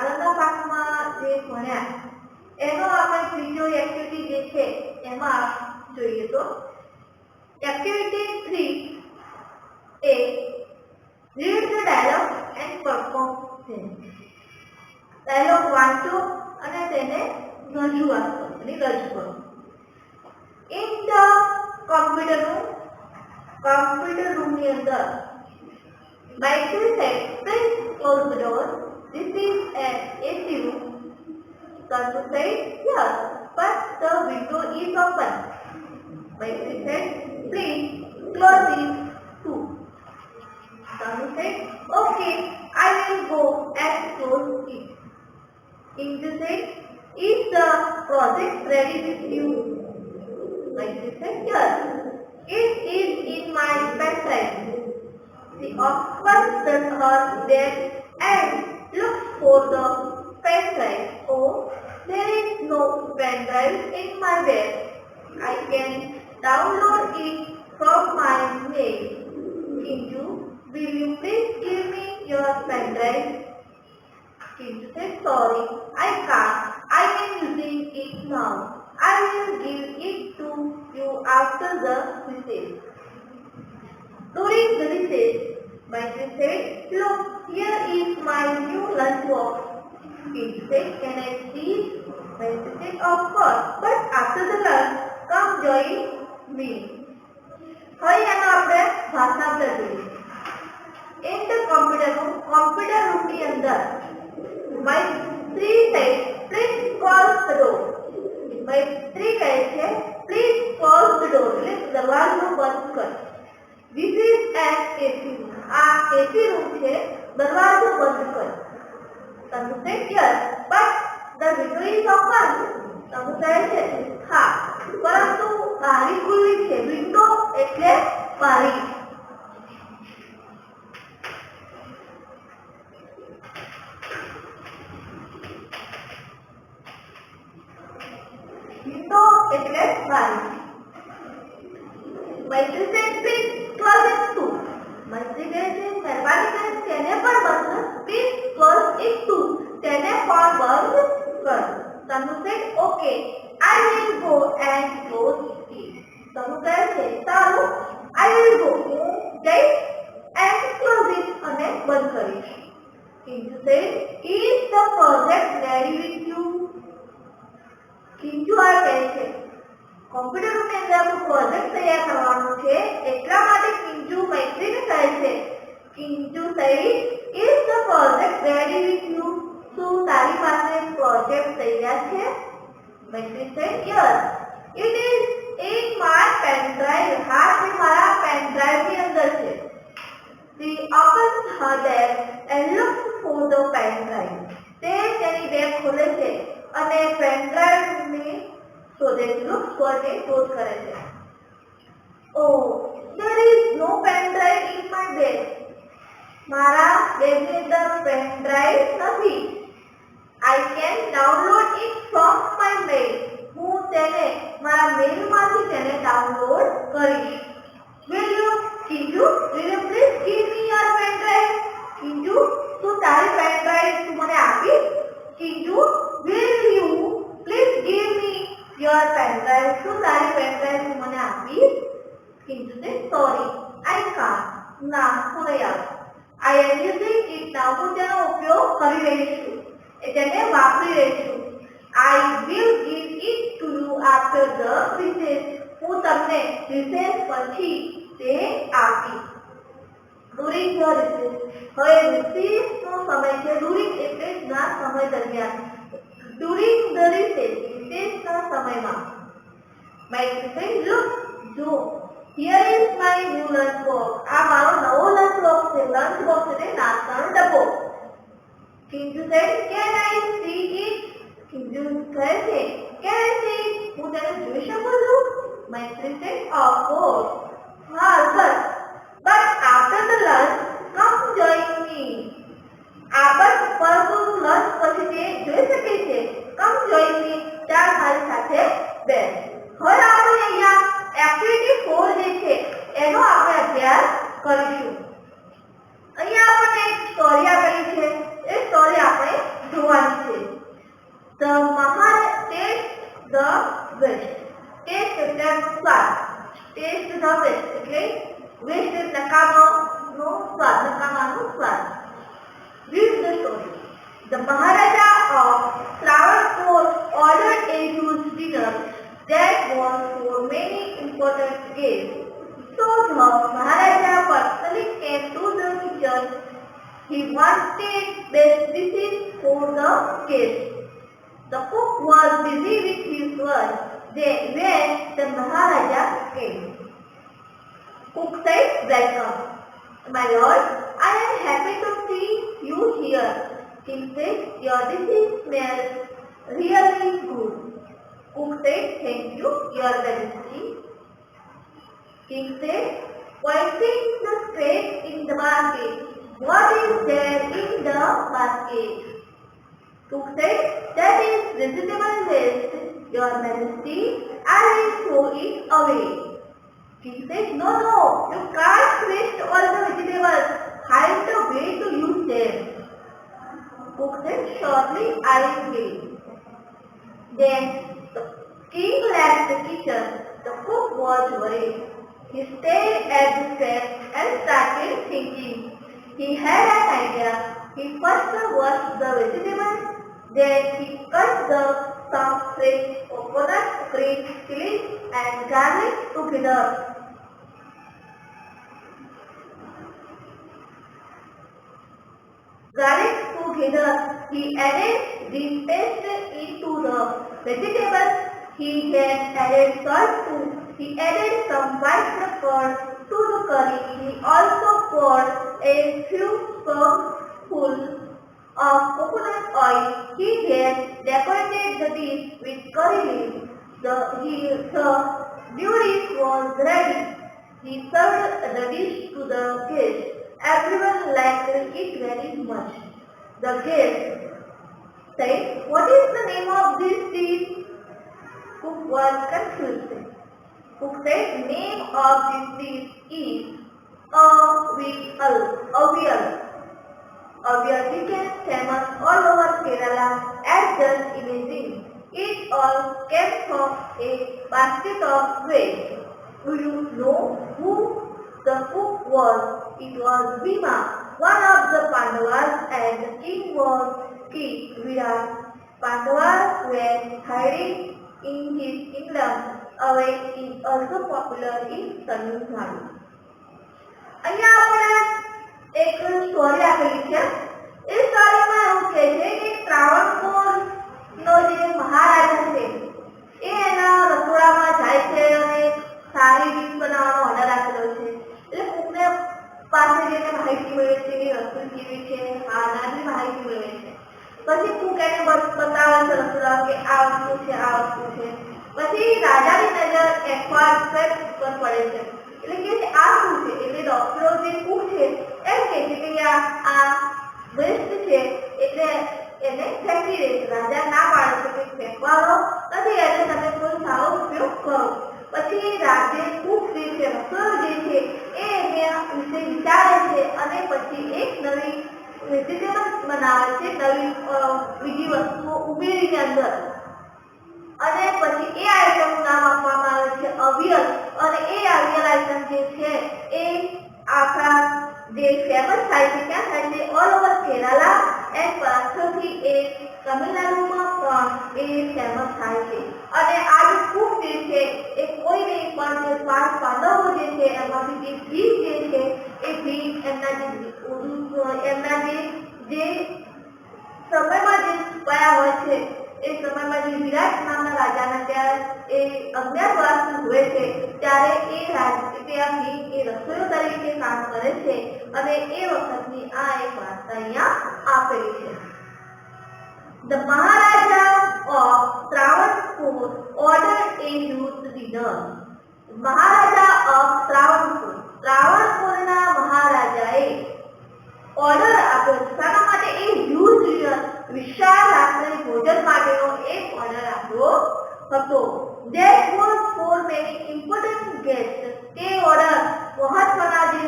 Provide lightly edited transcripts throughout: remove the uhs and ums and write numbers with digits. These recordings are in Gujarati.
આગળના ભાગમાં જે ભણ્યા એનો આપણે ત્રીજો એક્ટિવિટી જે છે એમાં જોઈએ તો એક્ટિવિટી 3 એ read the dialogue and perform them. Dialogue વાંચો અને તેને રજૂઆત કરો. ઇન ધ કોમ્પ્યુટર રૂમની અંદર Maitri said, please close the door. This is an AC room. Tandu said, yes, but the window is open. Maitri said, please close it too. Tandu said, okay, I will go and close it. Kinju said, is the project ready with you? Maitri said, yes, it is in my pen drive. She opens her bag and looks for the pen drive. Oh, there is no pen drive in my bag. I can download it from my mail. Kinju, will you please give me your pen drive? Kinju said, sorry, I can't. I am using it now. I will give it to you after the recess. During the recess, Maitri said, look, here is my new lunch box. Kinju said, can I see? Maitri said, of course, but after the lunch, come join me. હવે એનો આપણે ભાષાંતર જોઈએ. In the computer room ની અંદર Maitri said, please close the door. Maitri કહે છે, please close the door. એટલે દરવાજો બંધ કર. This is an AC room. આ AC room છે, દરવાજો બંધ કર. Tandu said, yes, but the window is open. Tandu કહે છે, હા, પરંતુ બારી ખુલ્લી છે. વિન્ડો એટલે બારી. વિન્ડો એટલે બારી. Maitri said, please close it too. Maitri કહે છે, મહેરબાની કરીને તેને પણ બંધ કર. Please close it too. તેને પણ બંધ કર. Tandu said, okay, I will go and close it. Tandu કહે છે, સારું, I will go. હું જઈશ and close it અને બંધ કરીશ. Kinju said, is the project ready with you? Kinju આ કહે છે, કોમ્પ્યુટર રૂમની અંદર આપણું પ્રોજેક્ટ તૈયાર કરવાનું છે એટલા માટે કિંજુ મૈત્રીને કહે છે. કિંજુ said, is the project ready with you? શું તારી પાસે પ્રોજેક્ટ તૈયાર છે? મૈત્રી said, yes, it is in my pen drive. હા, તે મારા પેન ડ્રાઈવની અંદર છે. She opens her bag and looks for the pen drive. તે તેની બેગ ખોલે છે અને પેન ડ્રાઈવની શોધે છે. Looks for ને શોધ કરે છે. Oh, there is no pen drive in my bag. મારા બેગની અંદર પેન ડ્રાઈવ નથી. I can download it from my mail. હું તેને મારા મેલમાંથી તેને ડાઉનલોડ કરીશ. Kinju, will you please give me your pen drive? Kinju, શું તારી પેન ડ્રાઈવ તું મને આપીશ? Kinju, will you please give me your pen drive? શું તારી પેન ડ્રાઈવ તું મને આપીશ? Kinju said, sorry, I can't. ના, હું નહીં આપું. I am using it now. હું તેનો ઉપયોગ કરી રહી છું. તેને વાપરી રહી છું. I will give it to you after the recess. હું તમને recess પછી તે આપીશ. During the recess. હવે recess નો સમય છે. During એટલે ના સમય દરમિયાન. During the recess. recess ના સમયમાં. Maitri said, look, જો, here is my new lunch box. આ મારો નવો lunch box છે. Lunch box એટલે નાસ્તાનો ડબ્બો. Kinju said, can I see it? Kinju કહે છે, can I see it? હું તેને જોઈ શકું છું? Maitri said, of course. હા, અલબત્ત. But after the lunch, come join me. પરંતુ lunch પછી તે જોઈ શકે છે. Come join me. ચાલ મારી સાથે બેસ. હવે આપણે અહીંયા એક્ટિવિટી 4 જે છે એનો આપણે અભ્યાસ કરીશું. અહીંયા આપણને એક સ્ટોરી આપેલી છે. એ સ્ટોરી આપણે જોવાની the guest. The cook was busy with his work when the Maharaja came. Cook said, "Welcome, my lord. I am happy to see you here." King said, "Your dishes smell really good." Cook said, "Thank you, your majesty." King said, pointing the scrape in the basket, "What is there in the basket?" Cook said, "That is vegetable waste, your majesty. I will throw it away." King said, "No, you can't waste all the vegetables. Find a way to use them." Cook said, "Surely I will." Then the king left the kitchen. The cook was worried. He stared at the scrape and started thinking. He had an idea. He first washed the vegetables, then he cut some fresh coconut, green chilies and garlic together. He added this paste into the vegetables. He then added salt too. He added some white pepper to the curry. He also poured a few spoonfuls of coconut oil. He then decorated the dish with curry leaves. The new dish was ready. He served the dish to the guests. Everyone liked it very much. The guest said, "What is the name of this dish?" Cook was confused. Cook said, "Name of this dish is avial. Avial became famous all over Kerala as just imagine. It all came from a basket of waste." Do you know who the cook was? It was Bhima, one of the Pandavas, and the king was King Virat. Pandavas were hiding in his kingdom. Away is also popular in Tamil Nadu. અહીંયા આપણે એક સ્ટોરી આપેલી છે. એ સ્ટોરીમાં એવું કહે છે કે ત્રાવણકોરનો જે મહારાજા છે એ એના રસોડામાં જાય છે અને સારી ડીશ બનાવવાનો ઓર્ડર આપેલો છે. એટલે કોકને પાસે જઈને માહિતી મેળવે છે કે રસોઈ કેવી છે, આનાની માહિતી મેળવે છે. પછી કુક એને બતાવે છે રસોડા કે આ વસ્તુ છે, આ વસ્તુ છે. પછી રાજાની નજર એક્વાર્ડ ઉપર પડે છે. એટલે કે આ શું છે? એટલે ડોક્ટરો જે કુક છે એમ કહે છે કે આ વેસ્ટ છે એટલે એને ફેંકી દે છે. રાજા ના પાડે છે કે ફેંકવાનો નથી, એટલે તમે કોઈ સારો ઉપયોગ કરો. પછી રાજે કુક જે છે, રસોઈયો જે છે એ એના વિશે વિચારે છે અને પછી એક નવી વેજીટેબલ્સ બનાવે છે, નવી બીજી વસ્તુઓ ઉમેરીને અંદર. અને પછી એ આઈટમનું નામ આપવામાં આવે છે અવિયલ. અને એ અવિયલ આઈટમ જે છે એ આપણા જે ફેમસ થાય છે ક્યાં થાય છે? ઓલ ઓવર કેરાલા એન્ડ પાછળથી એ તમિલનાડુમાં પણ એ ફેમસ થાય છે. અને આ જે કુક જે છે એ કોઈ નહીં પણ જે 5 પાંડવો જે છે એમાંથી જે ભીમ જે છે એ ભીમ એમના જે સમયમાં જે છુપાયા હોય છે એ સમયમાં જે વિરાટ નામના રાજાના ત્યાં એ અજ્ઞાતવાસ હોય છે ત્યારે ત્યાં ભીમ એ રસોઈયો તરીકે કામ કરે છે. અને એ વખતની આ એક વાર્તા અહીંયા આપેલી છે. The Maharaja of Travancore ordered a huge dinner. Maharaja of Travancore, ત્રાવણકોરના મહારાજાએ ઓર્ડર આપ્યો. શાના માટે? એ હ્યુજ ડિનર, વિશાળ રાત્રે ભોજન માટેનો એક ઓર્ડર આપ્યો હતો. That was for many important guests. તે ઓર્ડર મહત્વના જે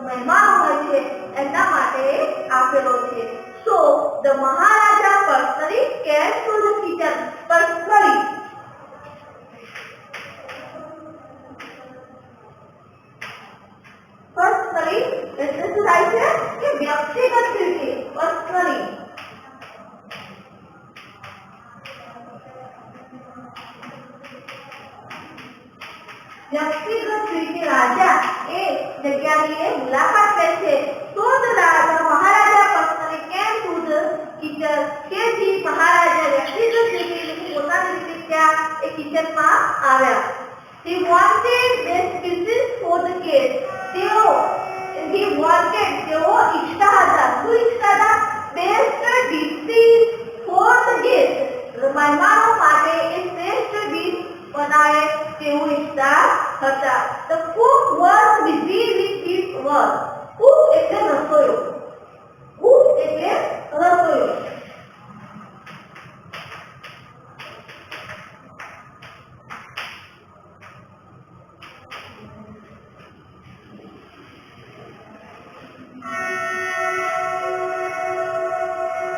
મહેમાનો હોય છે એમના માટે આપેલો છે. So the Maharaja personally came to the kitchen. Personally એટલે શું થાય છે કે વ્યક્તિગત રીતે પર્સનલી. વ્યક્તિગત રીતે રાજા એ જગ્યાની મુલાકાત લે છે. So the Maharaja personally came to the kitchen teacher કે જે મહારાજા વ્યક્તિગત રીતે પોતાની રીતે ત્યાં એ કિચનમાં આવ્યા. He wanted best dishes for the kids. તેઓ ઈચ્છતા હતા, શું ઈચ્છતા હતા? Best dishes for the kids. મહેમાનો માટે એ શ્રેષ્ઠ ડીશ બનાવે તેવું ઈચ્છતા હતા. The cook was busy with his work. Cook એટલે રસોઈયો. Cook એટલે રસોઈયો.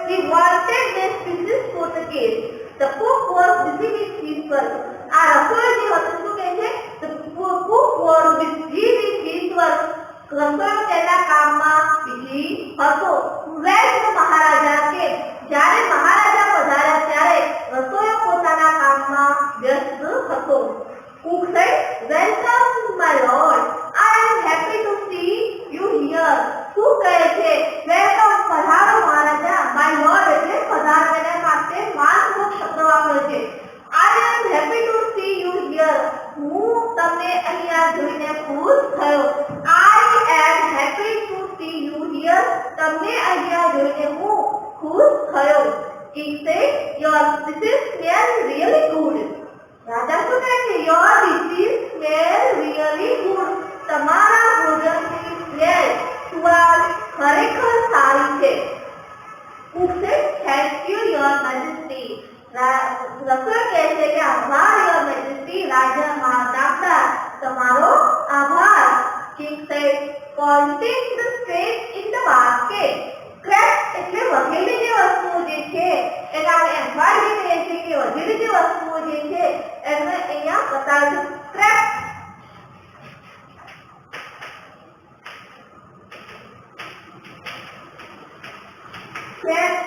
He wanted best dishes for the kids. The cook was busy with his work. આ રસોઈયો જે હતો શું કહે છે? The cook was busy with his work. રસોઈયો તેના કામમાં બિઝી હતો. When the મહારાજા કે જ્યારે મહારાજા પધાર્યા ત્યારે રસોઈયો પોતાના કામમાં વ્યસ્ત હતો. Cook said, "Welcome, my lord. I am happy to see you here." શું કહે છે? વેલકમ, પધારો મહારાજા. My lord એટલે પધારવાને માટે માનપૂર્વક શબ્દ વાપર્યો છે. I am happy to see you here. હું તમને અહીંયા જોઈને ખુશ થયો. I am happy to see you here. તમને અહીંયા જોઈને હું ખુશ થયો. King said, "Your dishes smell really good." રાજા શું કહે છે? Your dishes smell really good. તમારા ભોજનની સ્મેલ સુવાસ ખરેખર સારી છે. Cook said, "Thank you, your majesty." રસોઈયો કહે છે કે આભાર, your majesty. રાજા દામદાર, તમારો આભાર. King said, "Pointing the scraps in the basket." Scraps એટલે વધેલી જે વસ્તુઓ જે છે એને આપણે એમ્પ્લોય જે કહીએ છીએ કે વધેલી જે વસ્તુઓ જે છે એને અહીંયા બતાવે છે. Scraps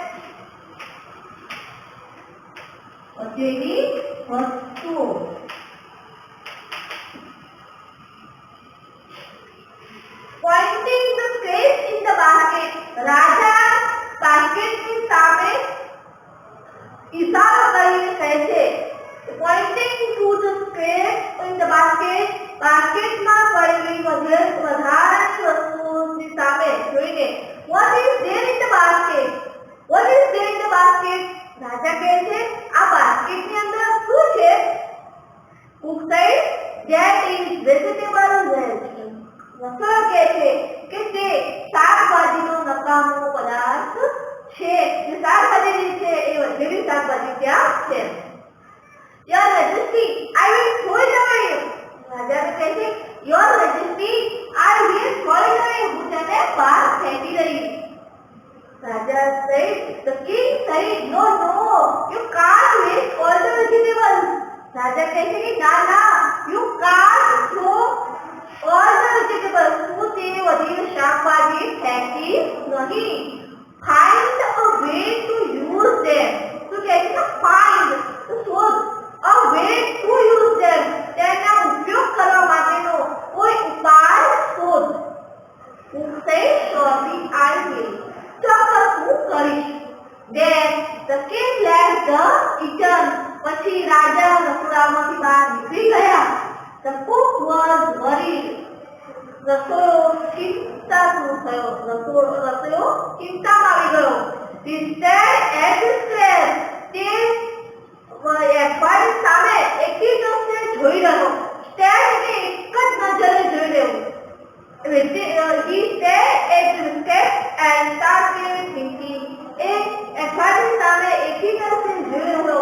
વધેલી વસ્તુઓ. Pointing the scraps in the basket. રાજા બાસ્કેટની સામે ઈશારો કરીને કહે છે. Pointing to the scraps in the basket. બાસ્કેટમાં પડેલી વધારાની વસ્તુઓની સામે જોઈને What is there in the basket? What is there in the basket? રાજા કહે છે આ બાસ્કેટની અંદર શું છે? Cook said, "That is vegetable waste." રસોઈયો કહે છે કે તે શાકભાજીનો નકામો પદાર્થ છે. જે શાકભાજી જે છે એ વધેલી શાકભાજી ત્યાં છે. Your majesty, I will throw it away. રાજા કહે છે Your majesty, I will throw it away. હું તેને બહાર ફેંકી દઈશ. Raja said, the king said, "No, no, you can't waste all the vegetables." રાજા કહે છે કે ના ના, you can't throw all the vegetables. તું તે વધેલી શાકભાજી ફેંકી નહીં. Find a way to use them. તું કહે છે find, તો શોધ. A way to use them. તેનો ઉપયોગ કરવા માટેનો કોઈ ઉપાય શોધ. Cook said, "Surely I will." ચોક્કસ હું કરીશ. Then the king left the kitchen. પછી રાજા રસોડામાંથી બહાર નીકળી ગયા. The cook was worried. રસોઈયો ચિંતાતુર થયો. રસોઈયો ચિંતામાં આવી ગયો. He stared at the scraps. તે એફઆઈ સામે એકી ટકને જોઈ રહ્યો. Stare એટલે એક જ નજરે જોઈ લેવું. He stared at the scraps and started thinking. FI સામે એકી ટકને જોઈ રહ્યો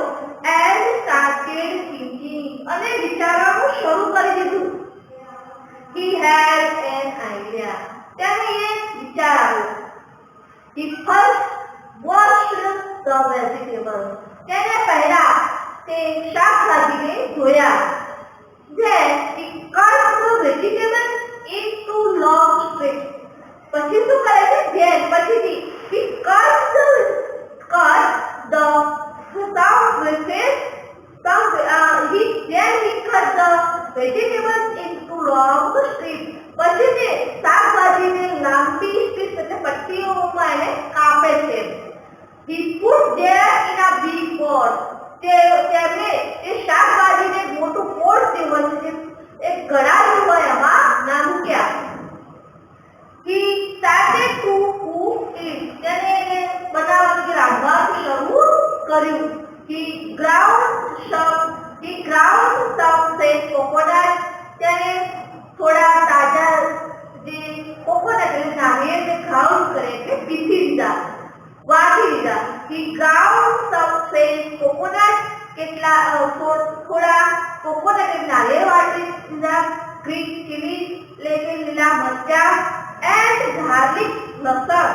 and started thinking. અને વિચારવાનું શરૂ કરી દીધું. He had an idea. તેને એક વિચાર આવ્યો. He first washed the vegetables. તેને પહેલા તે શાકભાજીને ધોયા. Then he cut the vegetables into long strips. પછી શું કરે છે? Then પછીથી he cut the vegetables into long strips. પછી તે શાકભાજીને લાંબી સ્ટ્રીપ્સ એટલે પટ્ટીઓમાં એને કાપે છે. He put them in a big pot. તેમણે એ શાકભાજીને મોટું પોટ જે હોય છે એક ગળાયું હોય એમાં ના મૂક્યા. He started to cook it. તેને બનાવવાનું કે રાંધવાનું શરૂ કર્યું. He ground some fresh coconut. તેને થોડા તાજા જે કોકોનટ એટલે નારિયેળને ગ્રાઉન્ડ કરે એટલે પીસી લીધા, વાટી લીધા. He ground some fresh coconut. કેટલા થોડા કોકોનટ એટલે નારિયેળ વાટી લીધા. Green chili એટલે લીલા મરચા and garlic લસણ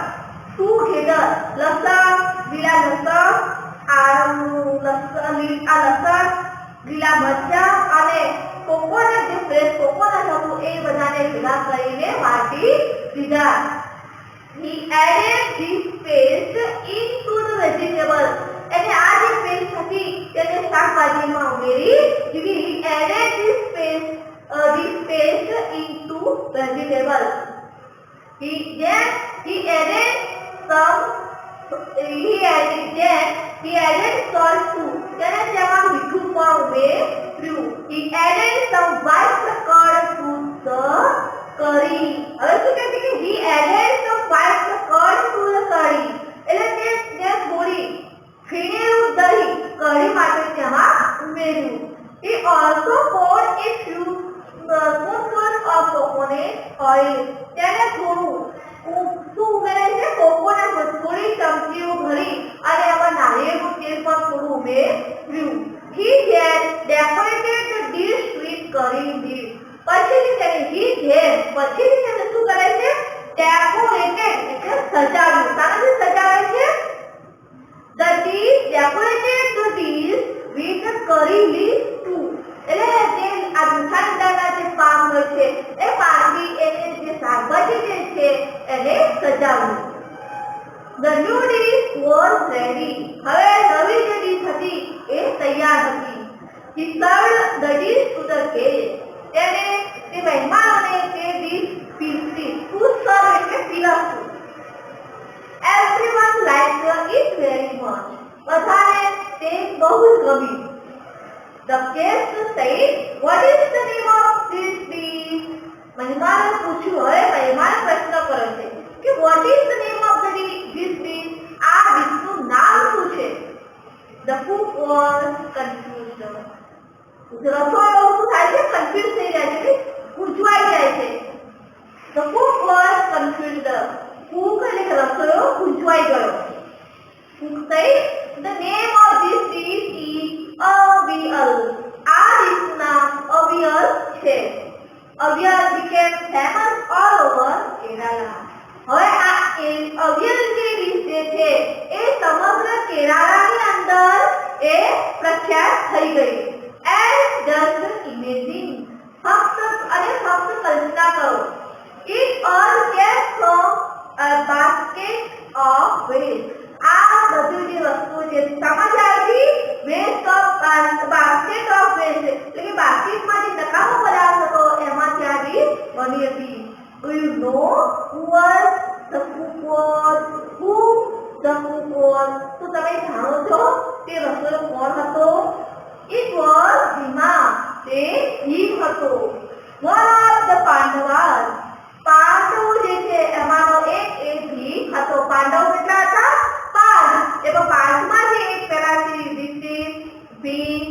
together. લસણ લીલા લસણ લીલા મરચા અને કોકોનટ જે ફ્રેશ કોકોનટ હતું એ બધાને ભેગા કરીને વાટી દીધા. He added this paste into the vegetable. એટલે આ જે પેસ્ટ હતી તેને શાકભાજીમાં ઉમેરી દીધી. He added this paste into vegetable. He added salt too. તેને તેમાં મીઠું પણ ઉમેર્યું. He added some white curd to the curry. હવે શું કહે છે કે he added some white curd to the curry. એટલે તે થોડી ખીણેલું દહીં કઢી માટે તેમાં ઉમેર્યું. He also poured a few spoonfuls of coconut oil. તેને થોડું શું ઉમેરે છે કોકોનટ થોડી ચમચીઓ ભરી અને એમાં નારિયેળનું તેલ પણ થોડું ઉમેર્યું. He had decorated the dish with curry leaves. પછીથી તેને શું કરે છે ડેકોરેટેડ એટલે સજાવ્યું. શાનાથી સજાવે છે? The dish decorated the dish with the curry leaves too. એટલે જે આ મીઠા લીમડાના જે પાન હોય છે એ પાનથી એને જે શાકભાજી જે છે એને સજાવ્યું. The new dish was ready. હવે નવી જે ડીશ હતી એ તૈયાર હતી. He served the dish to the guests. તેને તે મહેમાનોને તે ડીશ પીરસી. To serve એટલે પીરસવું. Everyone liked it very much. બધાને તે બહુ જ ગમ્યું. The guest said, "What is the name of this dish?" મહેમાને પૂછ્યું. હવે મહેમાન પ્રશ્ન કરે છે કે what is the name of this dish? આ ડીશનું નામ શું છે? The cook was confused. રસોઈયો શું થાય છે? કન્ફ્યુઝ થઈ જાય છે, પૂછવાઈ જાય છે. The cook was confused. Cook એટલે કે રસોઈયો પૂછવાઈ ગયો. Cook said, "The name of this dish is avial." આ ડીશનું નામ avial છે. Avial became famous all over Kerala. હવે આ avial જે ડીશ જે છે એ સમગ્ર કેરાલાની અંદર એ પ્રખ્યાત થઈ ગઈ. And just imagine. ફક્ત કલ્પના કરો. It all came from a basket of waste. આ બધી જે વસ્તુઓ જે સમાજ આવી waste of basket of waste એટલે કે બાસ્કેટમાં જે નકામો પદાર્થ હતો એમાંથી આ ડીશ બની હતી. Do you know who the cook was? તો તમે જાણો છો તે રસોઈયો કોણ હતો? It was Bhima. તે ભીમ હતો. One of the Pandavas. Pandav જે છે એમાંનો એક એ ભીમ હતો. પાંડવ કેટલા હતા? 5. એમાં 5માં જે એક પહેલા યુધિષ્ઠિર, ભીમ,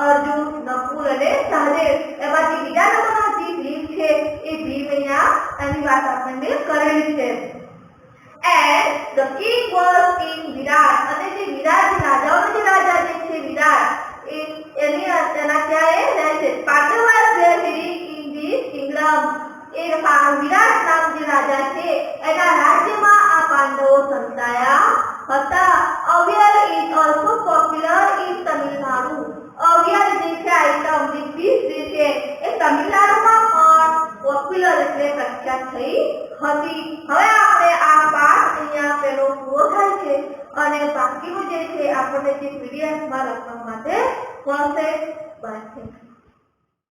અર્જુન, નકુલ અને સહદેવ. એમાંથી બીજા નંબરનો જે ભીમ છે એ ભીમ અહીંયા એની વાત આપણને કરેલી છે. And the king was King Virat. અને જે વિરાટ રાજાઓનો જે રાજા જે છે વિરાટ એના ત્યાં એ રહે છે. Pandavas were living in this kingdom. એ વિરાટ નામ જે રાજા છે એના રાજ્યમાં આ પાંડવો સંતાયા હતા. Avial is also popular in Tamil Nadu. Avial જે છે આઈટમ જે ડીશ જે છે એ તમિલનાડુમાં પણ પોપ્યુલર એટલે પ્રખ્યાત થઈ હતી. હવે આપણે આ પાઠ અહીંયા પેલો પૂરો થાય છે અને બાકીનું જે છે આપણને જે પીડીએફમાં લખવા માટે મળશે. બસ.